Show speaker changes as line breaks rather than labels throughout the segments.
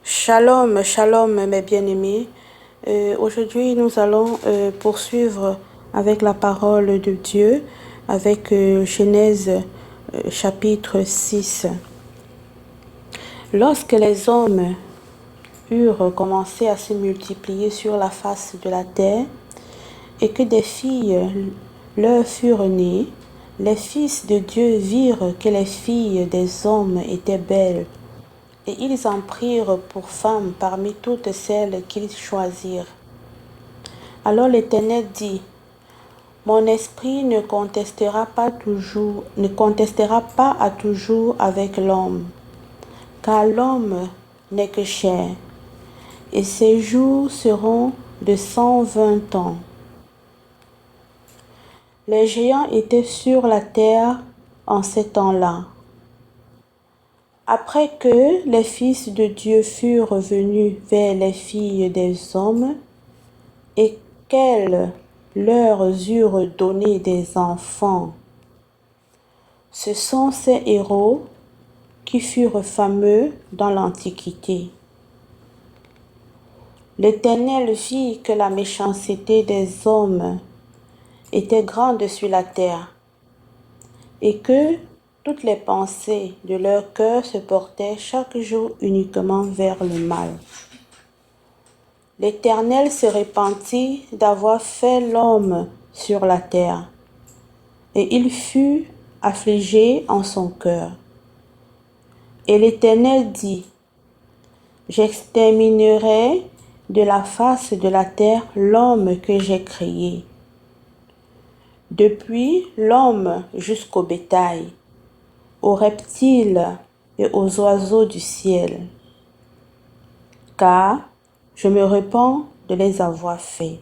Shalom, shalom mes bien-aimés. Aujourd'hui, nous allons poursuivre avec la parole de Dieu, avec Genèse chapitre 6. Lorsque les hommes eurent commencé à se multiplier sur la face de la terre et que des filles leur furent nées, les fils de Dieu virent que les filles des hommes étaient belles. Et ils en prirent pour femmes parmi toutes celles qu'ils choisirent. Alors l'Éternel dit, mon esprit ne contestera pas à toujours avec l'homme, car l'homme n'est que chair, et ses jours seront de 120 ans. Les géants étaient sur la terre en ces temps-là. Après que les fils de Dieu furent venus vers les filles des hommes et qu'elles leur eurent donné des enfants, ce sont ces héros qui furent fameux dans l'Antiquité. L'Éternel vit que la méchanceté des hommes était grande sur la terre et que toutes les pensées de leur cœur se portaient chaque jour uniquement vers le mal. L'Éternel se repentit d'avoir fait l'homme sur la terre, et il fut affligé en son cœur. Et l'Éternel dit, j'exterminerai de la face de la terre l'homme que j'ai créé, depuis l'homme jusqu'au bétail, aux reptiles et aux oiseaux du ciel, car je me repens de les avoir faits.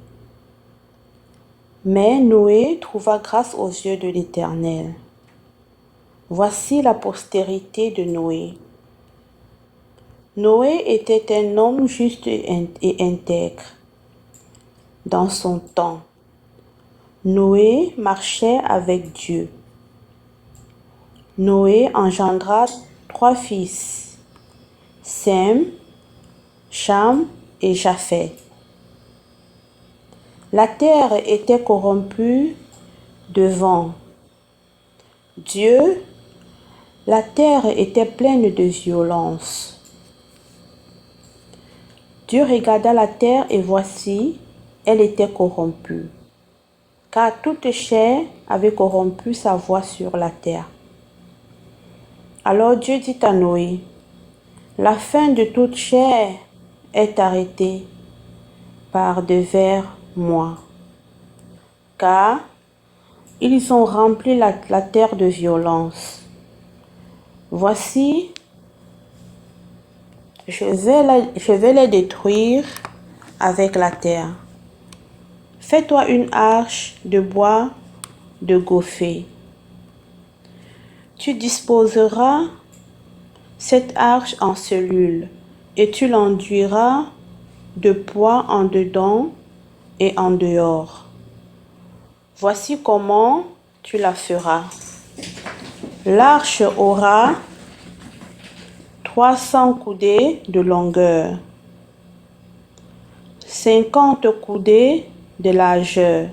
Mais Noé trouva grâce aux yeux de l'Éternel. Voici la postérité de Noé. Noé était un homme juste et intègre. Dans son temps, Noé marchait avec Dieu. Noé engendra 3 fils, Sem, Cham et Japheth. La terre était corrompue de vent. Dieu, la terre était pleine de violence. Dieu regarda la terre et voici, elle était corrompue, car toute chair avait corrompu sa voie sur la terre. Alors Dieu dit à Noé, la fin de toute chair est arrêtée par devers moi, car ils ont rempli la terre de violence. Voici, je vais les détruire avec la terre. Fais-toi une arche de bois de gopher. Tu disposeras cette arche en cellules et tu l'enduiras de poids en dedans et en dehors. Voici comment tu la feras. L'arche aura 300 coudées de longueur, 50 coudées de largeur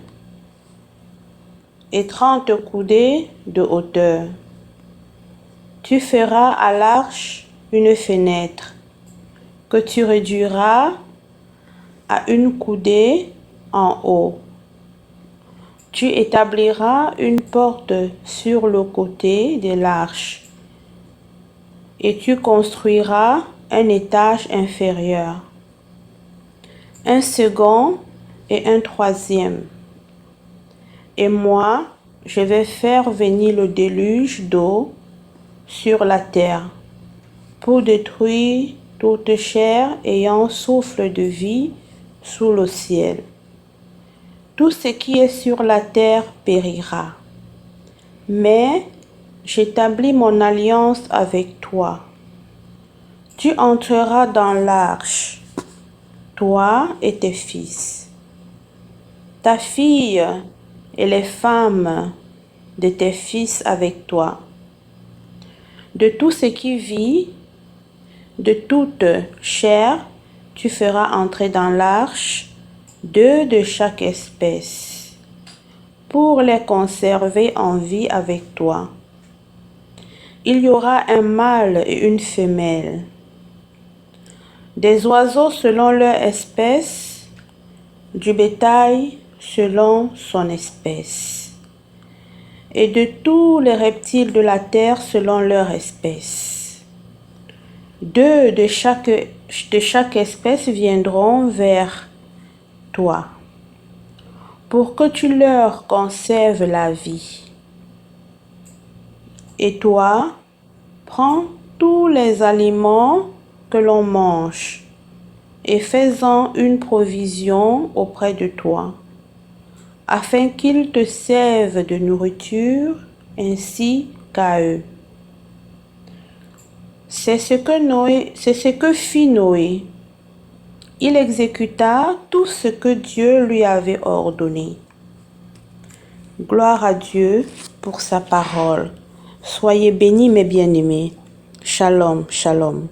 et 30 coudées de hauteur. Tu feras à l'arche une fenêtre que tu réduiras à une coudée en haut. Tu établiras une porte sur le côté de l'arche et tu construiras un étage inférieur, un second et un troisième. Et moi, je vais faire venir le déluge d'eau sur la terre pour détruire toute chair ayant souffle de vie sous le ciel. Tout ce qui est sur la terre périra. Mais j'établis mon alliance avec toi. Tu entreras dans l'arche, toi et tes fils, ta fille et les femmes de tes fils avec toi. De tout ce qui vit, De toute chair, tu feras entrer dans l'arche 2 de chaque espèce, pour les conserver en vie avec toi. Il y aura un mâle et une femelle. Des oiseaux selon leur espèce, du bétail selon son espèce, et de tous les reptiles de la terre selon leur espèce. 2 de chaque espèce viendront vers toi, pour que tu leur conserves la vie. Et toi, prends tous les aliments que l'on mange et fais-en une provision auprès de toi, afin qu'ils te servent de nourriture ainsi qu'à eux. C'est ce que fit Noé. Il exécuta tout ce que Dieu lui avait ordonné. Gloire à Dieu pour sa parole. Soyez bénis mes bien-aimés. Shalom, shalom.